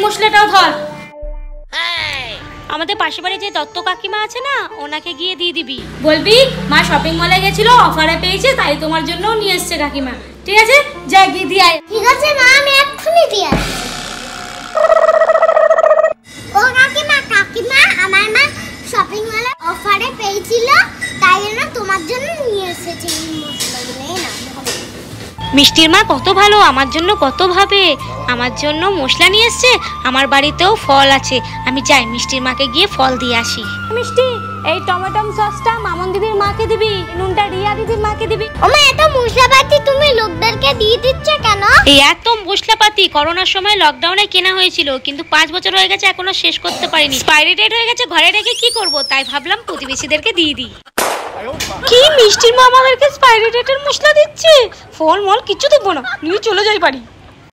মশলাটাও ধর। আমাদের পাশে বাড়ি যে দত্ত কাকিমা আছে না, ওনাকে গিয়ে দিয়ে দিবি। বলবি মা শপিং মলে গেছিল, অফারে পেয়েছে, তাই তোমার জন্য নিয়ে এসছে কাকিমা। ঠিক আছে, যা গিয়ে দিয়ে আয়। ঠিক আছে মা, আমি এক্ষুনি দিয়ে আসছি। ও কাকিমা, কাকিমা আমার মা শপিং মলে অফারে পেয়েছিল, তাই জন্য তোমার জন্য নিয়ে এসেছে মশলাগুলো। এই না, মিষ্টির মা কত ভালো, আমার জন্য কত ভাবে। আমার জন্য মশলা নিয়ে এসছে, আমার বাড়িতেও ফল আছে। আমি যাই মিষ্টির মাকে গিয়ে ফল দিয়ে আসি। মিষ্টি, এই টমেটো সসটা মামন দিদির মাকে দিবি, নুনটা রিয়া দিদির মাকে দিবি। ওমা এত মশলাপাতি তুমি লোকদেরকে দিয়ে দিচ্ছ কেন? এই এত মশলাপাতি করোনার সময় লকডাউনে কেনা হয়েছিল, কিন্তু 5 বছর হয়ে গেছে এখনো শেষ করতে পারিনি। এক্সপায়ারি ডেট হয়ে গেছে, ঘরে রেখে কি করব, তাই ভাবলাম প্রতিবেশীদেরকে দিয়ে দিই। কি মিষ্টির মা আমাদেরকে এক্সপায়ারি ডেটের মশলা দিচ্ছে? ফল মল কিছু দেবো না, নিয়ে চলে যাই বাড়ি।